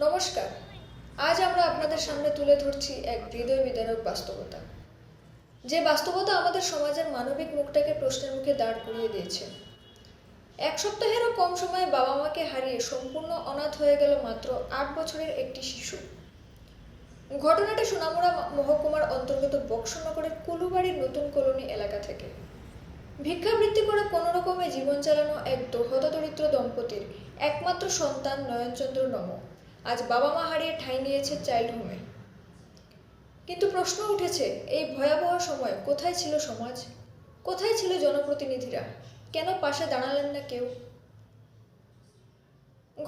নমস্কার। আজ আমরা আপনাদের সামনে তুলে ধরছি এক হৃদয় বিদারক বাস্তবতা, যে বাস্তবতা আমাদের সমাজের মানবিক মুখটাকে প্রশ্নের মুখে দাঁড় করিয়ে দিয়েছে। এক সপ্তাহেরও কম সময়ে বাবা মাকে হারিয়ে সম্পূর্ণ অনাথ হয়ে গেল মাত্র ৮ বছরের একটি শিশু। ঘটনাটি সোনামুড়া মহকুমার অন্তর্গত বক্সনগরের কুলুবাড়ির নতুন কলোনি এলাকা থেকে। ভিক্ষাবৃত্তি করে কোনো রকমে জীবন চালানো এক হতদরিদ্র দম্পতির একমাত্র সন্তান নয়নচন্দ্র নম আজ বাবা মা হারিয়ে ঠাঁই নিয়েছে চাইল্ড হোমে। কিন্তু প্রশ্ন উঠেছে, এই ভয়াবহ সময় কোথায় ছিল সমাজ, কোথায় ছিল জনপ্রতিনিধিরা, কেন পাশে দাঁড়ালেন না কেউ?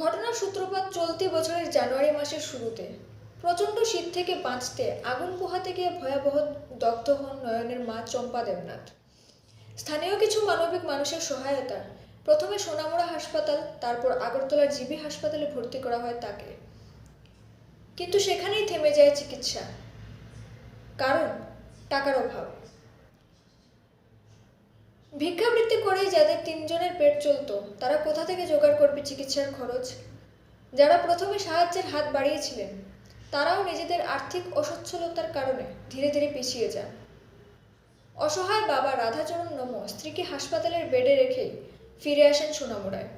ঘটনার সূত্রপাত চলতি বছরের জানুয়ারি মাসের শুরুতে। প্রচণ্ড শীত থেকে বাঁচতে আগুন পোহাতে গিয়ে ভয়াবহ দগ্ধ হন নয়নের মা চম্পা দেবনাথ। স্থানীয় কিছু মানবিক মানুষের সহায়তা প্রথমে সোনামুড়া হাসপাতাল, তারপর আগরতলার জিবি হাসপাতালে ভর্তি করা হয় তাকে। কিন্তু সেখানেই থেমে যায় চিকিৎসা, কারণ টাকার অভাব। ভিক্ষাবৃত্তি করেই যাদের ৩ জনের পেট চলত, তারা কোথা থেকে জোগাড় করবে চিকিৎসার খরচ? যারা প্রথমে সাহায্যের হাত বাড়িয়েছিলেন, তারাও নিজেদের আর্থিক অসচ্ছলতার কারণে ধীরে ধীরে পিছিয়ে যান। অসহায় বাবা রাধাচরণ নম স্ত্রীকে হাসপাতালের বেডে রেখেই ফিরে আসেন সোনামুড়ায়।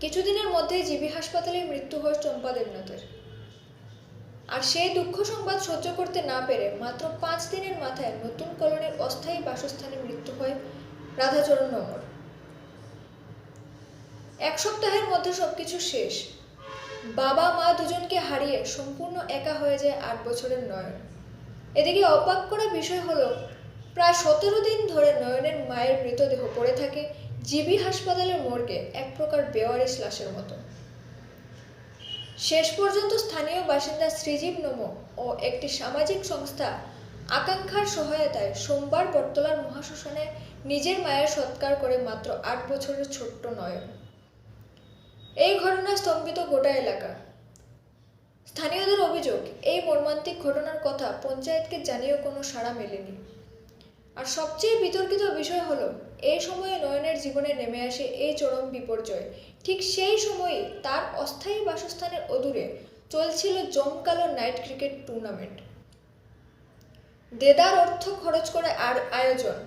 কিছুদিনের মধ্যেই জিবি হাসপাতালে মৃত্যু হয় চম্পা দেবনাথের। আর সেই দুঃখ সংবাদ সহ্য করতে না পেরে মাত্র ৫ দিনের মাথায় নতুন কলোনির অস্থায়ী বাসস্থানে মৃত্যু হয় রাধাচরণ নমর। এক সপ্তাহের মধ্যে সবকিছু শেষ। বাবা মা দুজনকে হারিয়ে সম্পূর্ণ একা হয়ে যায় ৮ বছরের নয়ন। এদিকে অবাক করা বিষয় হলো, প্রায় ১৭ দিন ধরে নয়নের মায়ের মৃতদেহ পড়ে থাকে জিবি হাসপাতালের মর্গে এক প্রকার বেওয়ারিশ লাশের মতো। শেষ পর্যন্ত স্থানীয় বাসিন্দা শ্রীজীব নম ও একটি সামাজিক সংস্থা আকাঙ্ক্ষার সহায়তায় সোমবার বটতলার মহাশ্মশানে নিজের মায়ের সৎকার করে মাত্র ৮ বছরের ছোট্ট নয়ন। এই ঘটনায় স্তম্ভিত গোটা এলাকা। স্থানীয়দের অভিযোগ, এই মর্মান্তিক ঘটনার কথা পঞ্চায়েতকে জানিয়েও কোনো সাড়া মেলেনি। আর সবচেয়ে বিতর্কিত বিষয় হলো, এই সময়ে নয়নের জীবনে নেমে আসে এই চরম বিপর্যয়। ঠিক সেই সময়ই তার অস্থায়ী বাসস্থানের অদূরে চলছিল জমকালো নাইট ক্রিকেট টুর্নামেন্ট। দেদার অর্থ খরচ করে আয়োজন।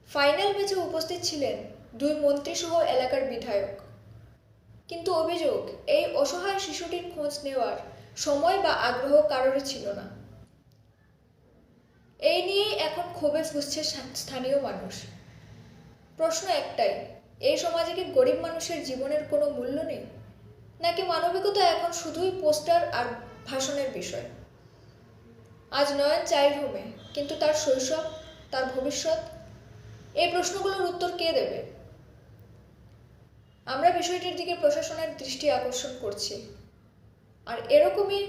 ফাইনাল ম্যাচে উপস্থিত ছিলেন 2 মন্ত্রীসহ এলাকার বিধায়ক। কিন্তু অভিযোগ, এই অসহায় শিশুটির খোঁজ নেওয়ার সময় বা আগ্রহ কারোর ছিল না। এই নিয়েই এখন ক্ষোভে ফুঁসছে স্থানীয় মানুষ। প্রশ্ন একটাই, এই সমাজে কি গরিব মানুষের জীবনের কোনো মূল্য নেই, নাকি মানবিকতা এখন শুধুই পোস্টার আর ভাষণের বিষয়? আজ নয়ন চাইল্ড হোমে, কিন্তু তার শৈশব, তার ভবিষ্যৎ, এই প্রশ্নগুলোর উত্তর কে দেবে? আমরা বিষয়টির দিকে প্রশাসনের দৃষ্টি আকর্ষণ করছি। আর এরকমই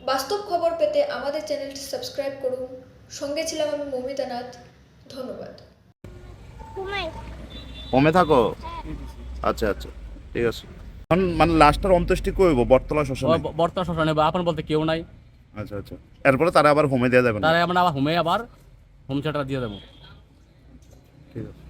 বাস্তব খবর পেতে আমাদের চ্যানেলটি সাবস্ক্রাইব করুন। সঙ্গে ছিলাম আমি মৌমিতা নাথ। ধন্যবাদ। হোমে থাকো? আচ্ছা আচ্ছা, ঠিক আছে। এখন মানে লাস্টের অন্ত্যেষ্টি করব বটতলা শ্মশানে? বর্তমান শ্মশানে বা আপন বলতে কেউ নাই। আচ্ছা আচ্ছা, এরপরে তারা আবার হোমে দেওয়া যাবে না? তারা আমরা আবার হোমে আবার হোম থিয়েটার দিয়ে দেবো। ঠিক আছে।